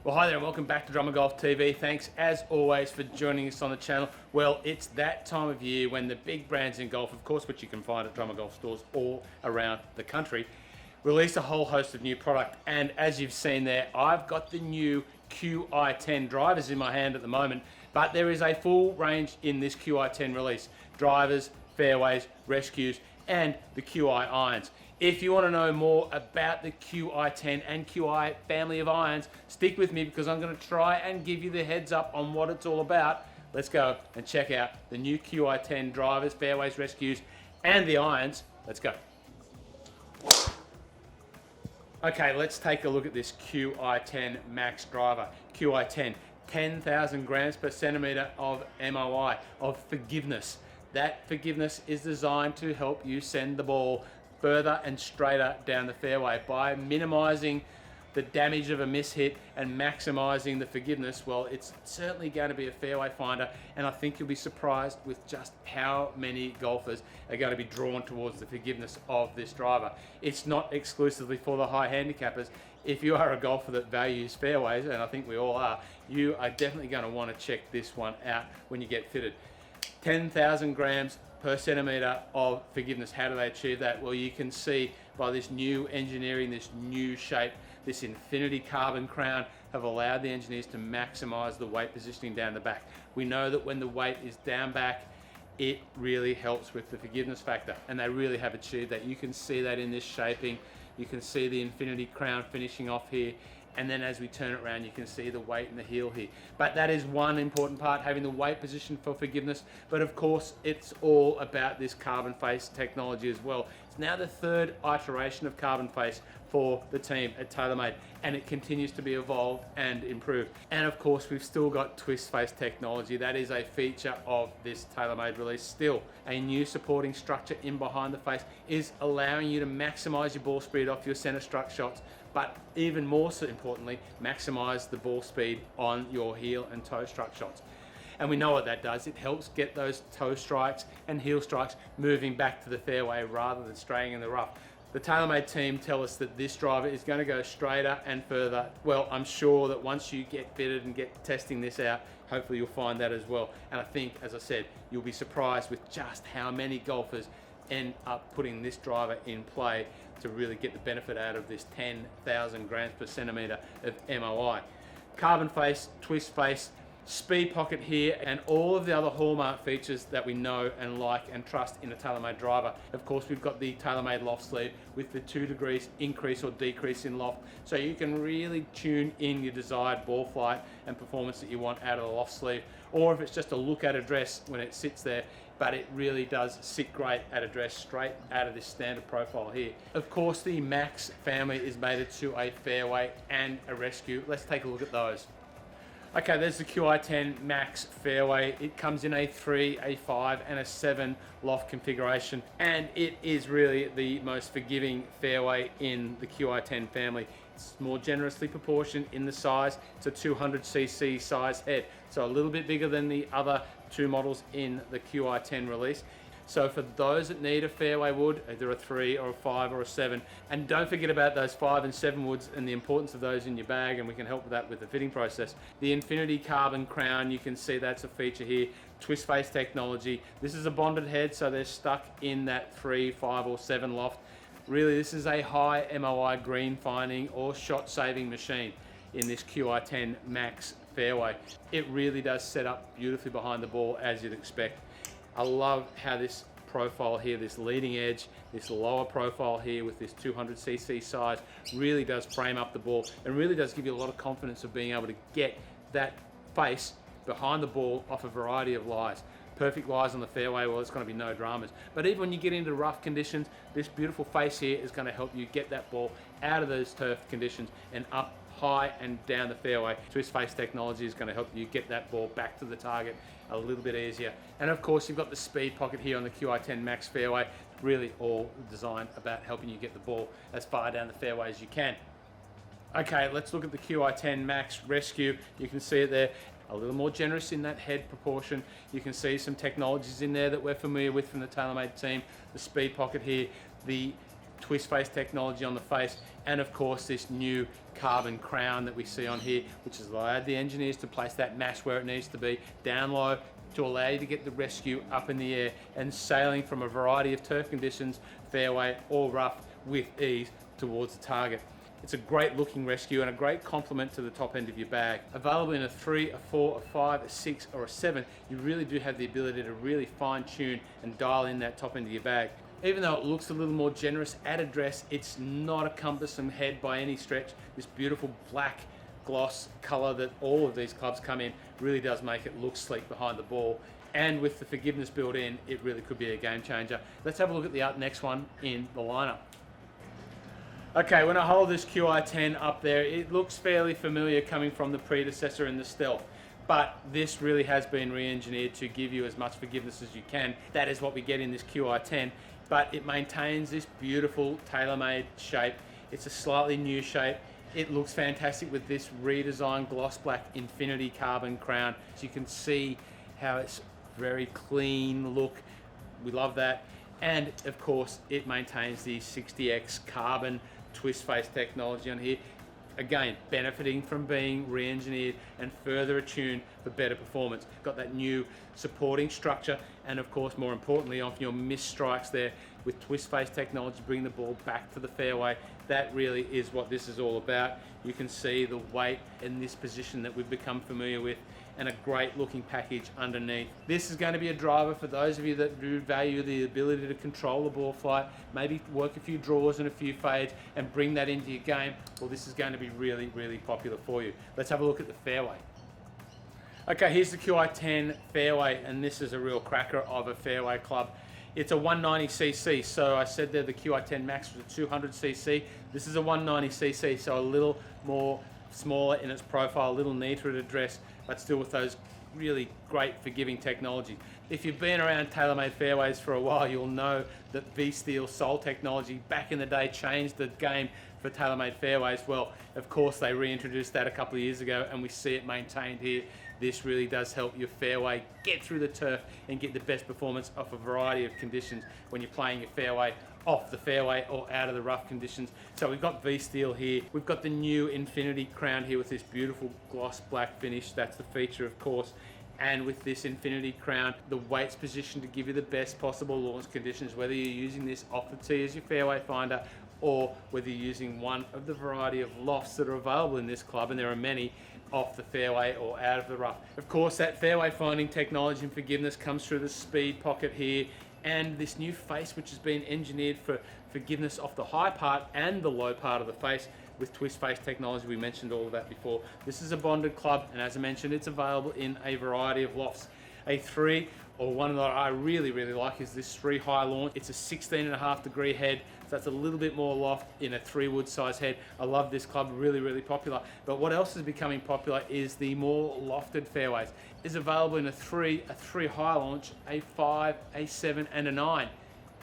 Well, hi there and welcome back to Drummer Golf TV. Thanks as always for joining us on the channel. Well, it's that time of year when the big brands in golf, of course, which you can find at Drummer Golf stores all around the country, release a whole host of new product. And as you've seen there, I've got the new QI10 drivers in my hand at the moment, but there is a full range in this QI10 release. Drivers, fairways, rescues, and the QI irons. If you want to know more about the QI10 and QI family of irons, stick with me because I'm going to try and give you the heads up on what it's all about. Let's go and check out the new QI10 drivers, fairways, rescues, and the irons. Let's go. Okay, let's take a look at this QI10 Max driver. QI10, 10,000 grams per centimeter of MOI, of forgiveness. That forgiveness is designed to help you send the ball further and straighter down the fairway by minimizing the damage of a mishit and maximizing the forgiveness. Well, it's certainly going to be a fairway finder, and I think you'll be surprised with just how many golfers are going to be drawn towards the forgiveness of this driver. It's not exclusively for the high handicappers. If you are a golfer that values fairways, and I think we all are, you are definitely going to want to check this one out when you get fitted. 10,000 grams per centimeter of forgiveness. How do they achieve that? Well, you can see by this new engineering, this new shape, this infinity carbon crown have allowed the engineers to maximize the weight positioning down the back. We know that when the weight is down back, it really helps with the forgiveness factor, and they really have achieved that. You can see that in this shaping. You can see the infinity crown finishing off here, and then as we turn it around, you can see the weight in the heel here. But that is one important part, having the weight position for forgiveness. But of course, it's all about this carbon face technology as well. It's now the third iteration of carbon face for the team at TaylorMade, and it continues to be evolved and improved. And of course, we've still got twist face technology. That is a feature of this TaylorMade release still. A new supporting structure in behind the face is allowing you to maximize your ball speed off your center struck shots, but even more so importantly, maximize the ball speed on your heel and toe struck shots. And we know what that does. It helps get those toe strikes and heel strikes moving back to the fairway rather than straying in the rough. The TaylorMade team tell us that this driver is going to go straighter and further. Well, I'm sure that once you get fitted and get testing this out, hopefully you'll find that as well. And I think, as I said, you'll be surprised with just how many golfers end up putting this driver in play to really get the benefit out of this 10,000 grams per centimeter of MOI. Carbon face, twist face, speed pocket here, and all of the other hallmark features that we know and like and trust in a TaylorMade driver. Of course, we've got the TaylorMade loft sleeve with the 2 degrees increase or decrease in loft, so you can really tune in your desired ball flight and performance that you want out of the loft sleeve, or if it's just a look at address when it sits there, but it really does sit great at address straight out of this standard profile here. Of course, the Max family is mated to a fairway and a rescue. Let's take a look at those. Okay, there's the QI10 Max fairway. It comes in a 3, a 5, and a 7 loft configuration, and it is really the most forgiving fairway in the QI10 family. It's more generously proportioned in the size. It's a 200cc size head, so a little bit bigger than the other two models in the QI10 release. So for those that need a fairway wood, either a 3 or a 5 or a 7, and don't forget about those 5 and 7 woods and the importance of those in your bag, and we can help with that with the fitting process. The infinity carbon crown, you can see that's a feature here. Twist face technology. This is a bonded head, so they're stuck in that 3, 5 or 7 loft. Really, this is a high MOI green finding or shot saving machine in this QI10 Max fairway. It really does set up beautifully behind the ball as you'd expect. I love how this profile here, this leading edge, this lower profile here with this 200cc size really does frame up the ball and really does give you a lot of confidence of being able to get that face behind the ball off a variety of lies. Perfect lies on the fairway, well, it's going to be no dramas. But even when you get into rough conditions, this beautiful face here is going to help you get that ball out of those turf conditions and up high and down the fairway. Twist face technology is going to help you get that ball back to the target a little bit easier. And of course, you've got the speed pocket here on the QI10 Max fairway, really all designed about helping you get the ball as far down the fairway as you can. Okay, let's look at the QI10 Max Rescue. You can see it there, a little more generous in that head proportion. You can see some technologies in there that we're familiar with from the TaylorMade team. The speed pocket here, the twist face technology on the face, and of course this new carbon crown that we see on here, which has allowed the engineers to place that mash where it needs to be, down low, to allow you to get the rescue up in the air and sailing from a variety of turf conditions, fairway or rough, with ease towards the target. It's a great looking rescue and a great complement to the top end of your bag. Available in a 3, a 4, a 5, a 6 or a 7, you really do have the ability to really fine tune and dial in that top end of your bag. Even though it looks a little more generous at address, it's not a cumbersome head by any stretch. This beautiful black gloss color that all of these clubs come in really does make it look sleek behind the ball. And with the forgiveness built in, it really could be a game changer. Let's have a look at the next one in the lineup. Okay, when I hold this QI10 up there, it looks fairly familiar coming from the predecessor in the Stealth, but this really has been re-engineered to give you as much forgiveness as you can. That is what we get in this QI10, but it maintains this beautiful tailor-made shape. It's a slightly new shape. It looks fantastic with this redesigned gloss black infinity carbon crown. So you can see how it's very clean look. We love that. And of course, it maintains the 60X carbon twist face technology on here. Again, benefiting from being re-engineered and further attuned for better performance. Got that new supporting structure, and of course, more importantly, on your missed strikes there with twist face technology, bring the ball back to the fairway. That really is what this is all about. You can see the weight in this position that we've become familiar with, and a great looking package underneath. This is going to be a driver for those of you that do value the ability to control the ball flight, maybe work a few draws and a few fades and bring that into your game. Well, this is going to be really, really popular for you. Let's have a look at the fairway. Okay, here's the QI10 fairway, and this is a real cracker of a fairway club. It's a 190cc, so I said there the QI10 Max was a 200cc. This is a 190cc, so a little more smaller in its profile, a little neater at address, but still with those really great forgiving technology. If you've been around TaylorMade fairways for a while, you'll know that V-Steel Sol technology back in the day changed the game for TaylorMade fairways. Well, of course they reintroduced that a couple of years ago, and we see it maintained here. This really does help your fairway get through the turf and get the best performance off a variety of conditions when you're playing your fairway off the fairway or out of the rough conditions. So we've got V-Steel here. We've got the new Infinity crown here with this beautiful gloss black finish. That's the feature, of course. And with this Infinity crown, the weight's positioned to give you the best possible launch conditions, whether you're using this off the tee as your fairway finder or whether you're using one of the variety of lofts that are available in this club, and there are many, off the fairway or out of the rough. Of course, that fairway finding technology and forgiveness comes through the speed pocket here, and this new face which has been engineered for forgiveness off the high part and the low part of the face with twist face technology. We mentioned all of that before. This is a bonded club, and as I mentioned, it's available in a variety of lofts. A 3, or one that I really like, is this 3 high launch. It's a 16.5 degree head, so that's a little bit more loft in a 3 wood size head. I love this club, really popular. But what else is becoming popular is the more lofted fairways. It's available in a 3 high launch, a 5, a 7 and a 9.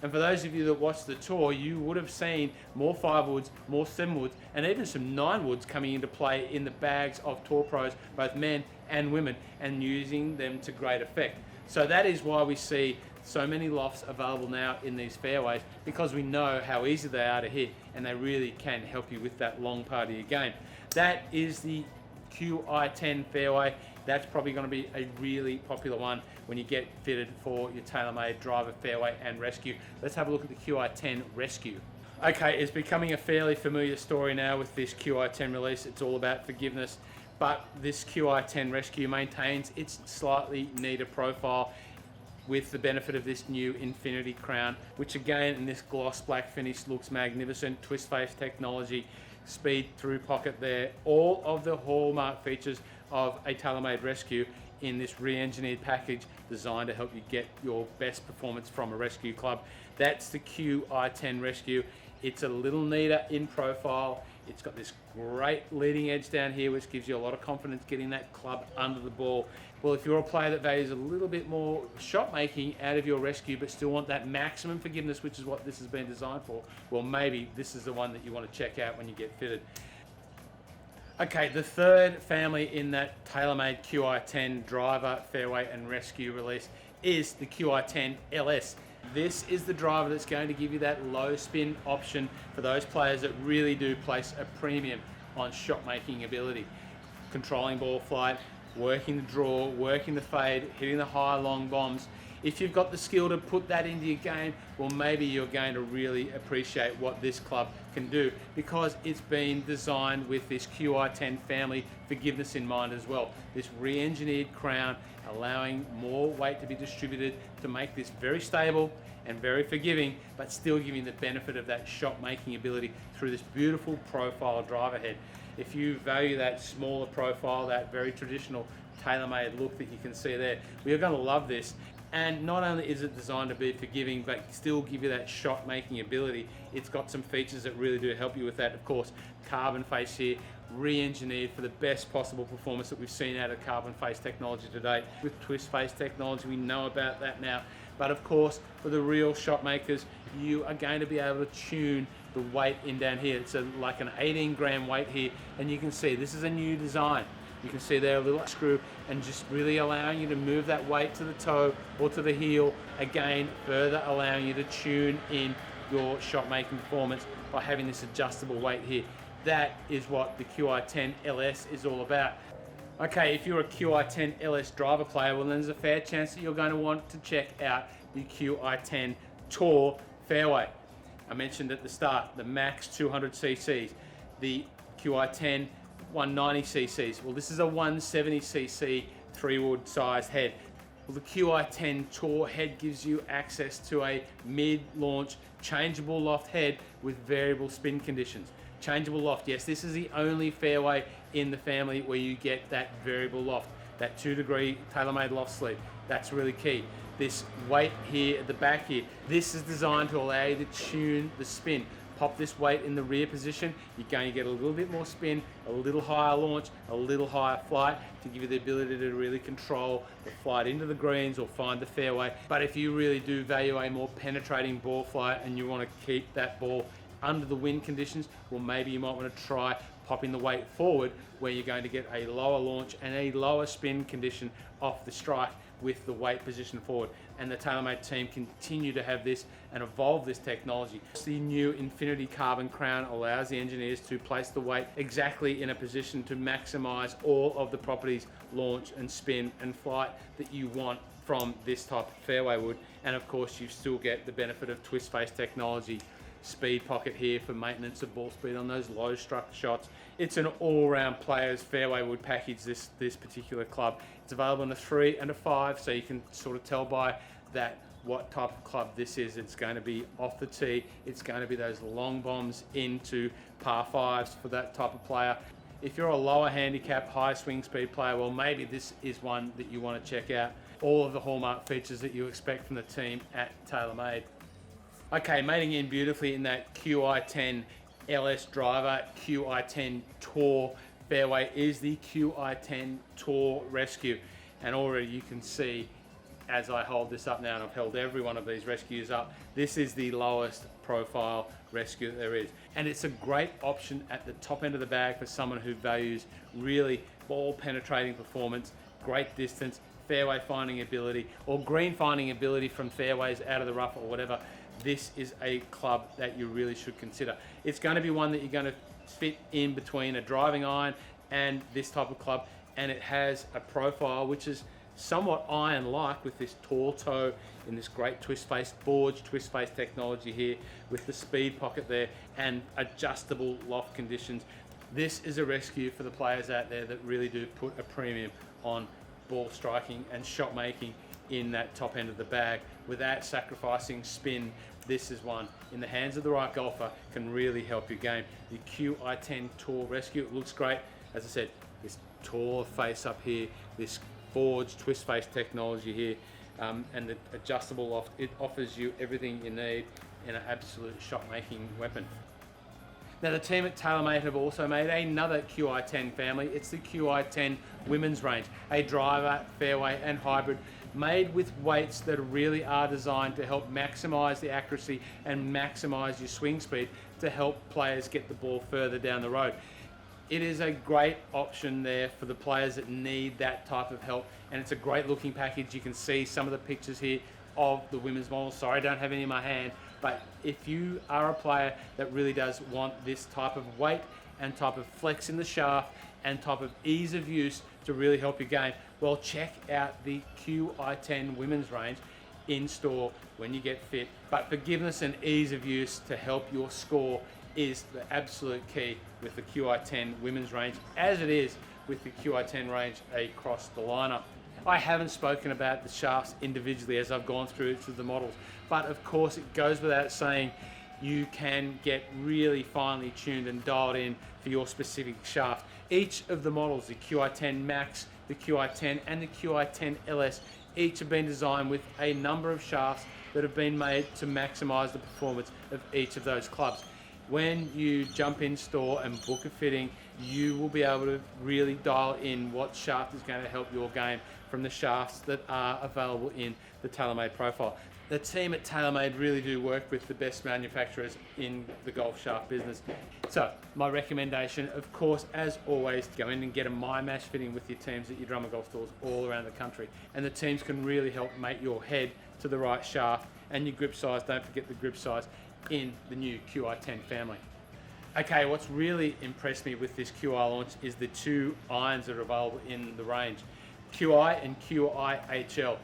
And for those of you that watched the tour, you would have seen more 5 woods, more 7 woods, and even some 9 woods coming into play in the bags of tour pros, both men and women, and using them to great effect. So that is why we see so many lofts available now in these fairways, because we know how easy they are to hit, and they really can help you with that long part of your game. That is the QI10 fairway. That's probably going to be a really popular one when you get fitted for your TaylorMade driver, fairway and rescue. Let's have a look at the QI10 Rescue. Okay, it's becoming a fairly familiar story now with this QI10 release. It's all about forgiveness, but this QI10 Rescue maintains its slightly neater profile with the benefit of this new Infinity crown, which again in this gloss black finish looks magnificent. Twist face technology, speed through pocket there, all of the hallmark features of a TaylorMade Rescue in this re-engineered package designed to help you get your best performance from a rescue club. That's the QI10 Rescue. It's a little neater in profile. It's got this great leading edge down here, which gives you a lot of confidence getting that club under the ball. Well, if you're a player that values a little bit more shot making out of your rescue, but still want that maximum forgiveness, which is what this has been designed for, well, maybe this is the one that you want to check out when you get fitted. Okay, the third family in that TaylorMade QI10 driver, fairway and rescue release is the QI10 LS. This is the driver that's going to give you that low spin option for those players that really do place a premium on shot making ability. Controlling ball flight, working the draw, working the fade, hitting the high long bombs. If you've got the skill to put that into your game, well, maybe you're going to really appreciate what this club can do, because it's been designed with this QI10 family forgiveness in mind as well. This re-engineered crown allowing more weight to be distributed to make this very stable and very forgiving, but still giving the benefit of that shot making ability through this beautiful profile driver head. If you value that smaller profile, that very traditional tailor-made look that you can see there, well, you're going to love this. And not only is it designed to be forgiving, but still give you that shot making ability, it's got some features that really do help you with that. Of course, carbon face here, re-engineered for the best possible performance that we've seen out of carbon face technology to date. With twist face technology, we know about that now. But of course, for the real shot makers, you are going to be able to tune the weight in down here. It's like an 18 gram weight here, and you can see this is a new design. You can see there a little screw, and just really allowing you to move that weight to the toe or to the heel, again further allowing you to tune in your shot making performance by having this adjustable weight here. That is what the QI10 LS is all about. Okay, if you're a QI10 LS driver player, well, then there's a fair chance that you're going to want to check out the QI10 Tour fairway. I mentioned at the start the max 200 cc's, the QI10 190 cc's. Well, this is a 170 cc 3-wood sized head. Well, the QI10 Tour head gives you access to a mid-launch changeable loft head with variable spin conditions. Changeable loft, yes, this is the only fairway in the family where you get that variable loft, that 2-degree tailor-made loft sleeve. That's really key. This weight here at the back here, this is designed to allow you to tune the spin. Pop this weight in the rear position, you're going to get a little bit more spin, a little higher launch, a little higher flight to give you the ability to really control the flight into the greens or find the fairway. But if you really do value a more penetrating ball flight and you want to keep that ball under the wind conditions, well, maybe you might want to try popping the weight forward, where you're going to get a lower launch and a lower spin condition off the strike with the weight position forward. And the TaylorMade team continue to have this and evolve this technology. The new Infinity Carbon Crown allows the engineers to place the weight exactly in a position to maximize all of the properties, launch and spin and flight, that you want from this type of fairway wood. And of course, you still get the benefit of twist face technology. Speed pocket here for maintenance of ball speed on those low struck shots. It's an all-round players fairway wood package, this particular club. It's available in a 3 and a 5, so you can sort of tell by that what type of club this is. It's going to be off the tee. It's going to be those long bombs into par 5s for that type of player. If you're a lower handicap, high swing speed player, well, maybe this is one that you want to check out. All of the hallmark features that you expect from the team at TaylorMade. Okay, mating in beautifully in that QI10 LS driver, QI10 Tour fairway is the QI10 Tour Rescue. And already you can see, as I hold this up now, and I've held every one of these rescues up, this is the lowest profile rescue that there is. And it's a great option at the top end of the bag for someone who values really ball penetrating performance, great distance, fairway finding ability, or green finding ability from fairways out of the rough or whatever. This is a club that you really should consider. It's going to be one that you're going to fit in between a driving iron and this type of club, and it has a profile which is somewhat iron-like with this tall toe in this great twist face, forged twist face technology here with the speed pocket there and adjustable loft conditions. This is a rescue for the players out there that really do put a premium on ball striking and shot making in that top end of the bag without sacrificing spin. This is one in the hands of the right golfer can really help your game. The QI10 Tour Rescue, it looks great. As I said, this tall face up here, this forged twist face technology here, and the adjustable loft, it offers you everything you need in an absolute shot making weapon. Now the team at TaylorMade have also made another QI10 family. It's the QI10 Women's Range, a driver, fairway and hybrid made with weights that really are designed to help maximize the accuracy and maximize your swing speed to help players get the ball further down the road. It is a great option there for the players that need that type of help, and it's a great looking package. You can see some of the pictures here of the women's models. Sorry, I don't have any in my hand, but if you are a player that really does want this type of weight and type of flex in the shaft and type of ease of use to really help your game, well, check out the QI10 women's range in store when you get fit. But forgiveness and ease of use to help your score is the absolute key with the QI10 women's range, as it is with the QI10 range across the lineup. I haven't spoken about the shafts individually as I've gone through each of the models, but of course it goes without saying you can get really finely tuned and dialed in for your specific shaft. Each of the models, the QI10 Max, the QI10 and the QI10 LS, each have been designed with a number of shafts that have been made to maximize the performance of each of those clubs. When you jump in store and book a fitting, you will be able to really dial in what shaft is going to help your game from the shafts that are available in the TaylorMade profile. The team at TaylorMade really do work with the best manufacturers in the golf shaft business. So my recommendation, of course, as always, go in and get a MyMatch fitting with your teams at your Drummer Golf stores all around the country. And the teams can really help mate your head to the right shaft and your grip size. Don't forget the grip size in the new QI10 family. Okay, what's really impressed me with this QI launch is the two irons that are available in the range. QI and QI HL,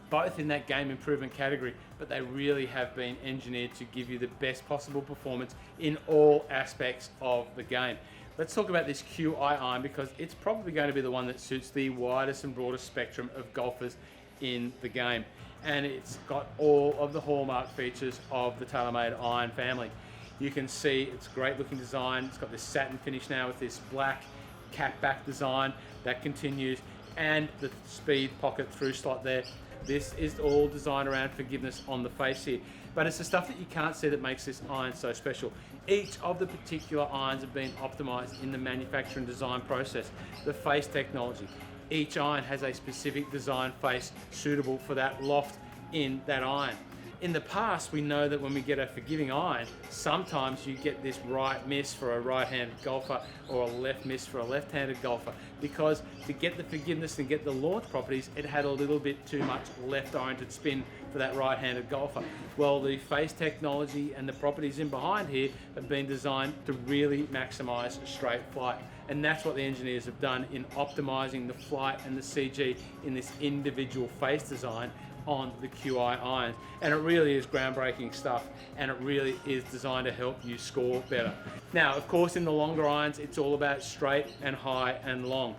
both in that game improvement category, but they really have been engineered to give you the best possible performance in all aspects of the game. Let's talk about this QI iron because it's probably going to be the one that suits the widest and broadest spectrum of golfers in the game. And it's got all of the hallmark features of the TaylorMade iron family. You can see it's a great looking design. It's got this satin finish now with this black cap back design that continues, and the speed pocket through slot there. This is all designed around forgiveness on the face here, but it's the stuff that you can't see that makes this iron so special. Each of the particular irons have been optimized in the manufacture and design process. The face technology. Each iron has a specific design face suitable for that loft in that iron. In the past, we know that when we get a forgiving iron, sometimes you get this right miss for a right-handed golfer or a left miss for a left-handed golfer, because to get the forgiveness and get the launch properties, it had a little bit too much left-oriented spin for that right-handed golfer. Well, the face technology and the properties in behind here have been designed to really maximize straight flight. And that's what the engineers have done in optimizing the flight and the CG in this individual face design on the QI irons. And it really is groundbreaking stuff, and it really is designed to help you score better. Now, of course, in the longer irons, it's all about straight and high and long.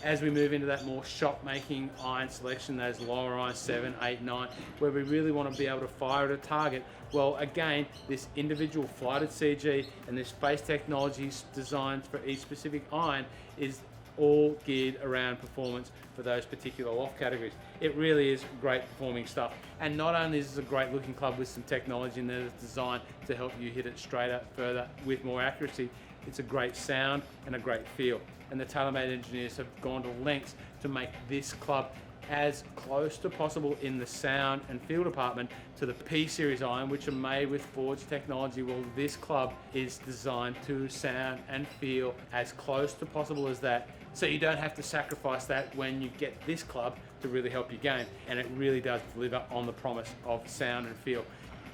As we move into that more shot making iron selection, those longer irons, 7, 8, 9, where we really want to be able to fire at a target, well, again, this individual flighted CG and this face technology designed for each specific iron is all geared around performance for those particular loft categories. It really is great performing stuff. And not only is this a great looking club with some technology in there that's designed to help you hit it straighter, further, with more accuracy, it's a great sound and a great feel. And the TaylorMade engineers have gone to lengths to make this club as close to possible in the sound and feel department to the P Series iron, which are made with forged technology. Well, this club is designed to sound and feel as close to possible as that, so you don't have to sacrifice that when you get this club to really help your game. And it really does deliver on the promise of sound and feel.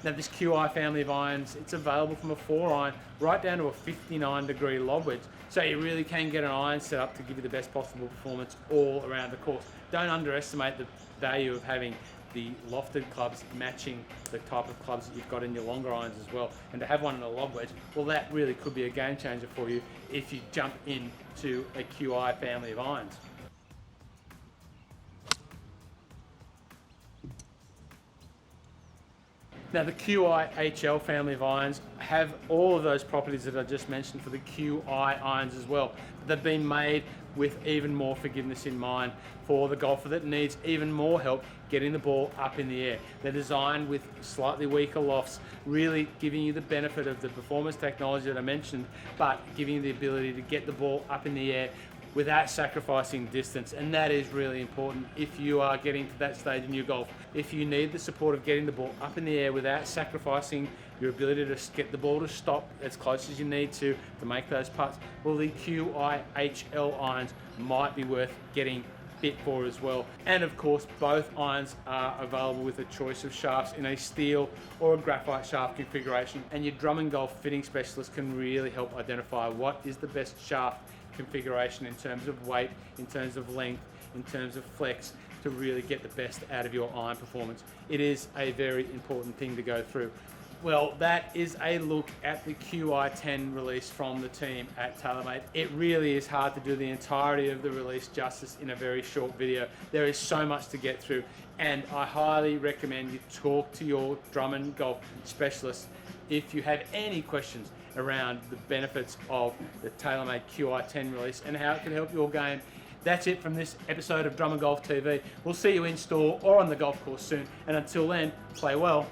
Now, this QI family of irons, it's available from a 4 iron right down to a 59 degree lob wedge. So you really can get an iron set up to give you the best possible performance all around the course. Don't underestimate the value of having the lofted clubs matching the type of clubs that you've got in your longer irons as well. And to have one in a lob wedge, well, that really could be a game changer for you if you jump into a QI family of irons. Now, the QI HL family of irons have all of those properties that I just mentioned for the QI irons as well. They've been made with even more forgiveness in mind for the golfer that needs even more help getting the ball up in the air. They're designed with slightly weaker lofts, really giving you the benefit of the performance technology that I mentioned, but giving you the ability to get the ball up in the air without sacrificing distance. And that is really important if you are getting to that stage in your golf. If you need the support of getting the ball up in the air without sacrificing your ability to get the ball to stop as close as you need to make those putts, well, the QI HL irons might be worth getting bit for as well. And of course, both irons are available with a choice of shafts in a steel or a graphite shaft configuration, and your Drum and Golf fitting specialist can really help identify what is the best shaft configuration in terms of weight, in terms of length, in terms of flex, to really get the best out of your iron performance. It is a very important thing to go through. Well, that is a look at the QI10 release from the team at TaylorMade. It really is hard to do the entirety of the release justice in a very short video. There is so much to get through, and I highly recommend you talk to your Drum and Golf specialist if you have any questions around the benefits of the TaylorMade QI10 release and how it can help your game. That's it from this episode of Drum and Golf TV. We'll see you in store or on the golf course soon, and until then, play well.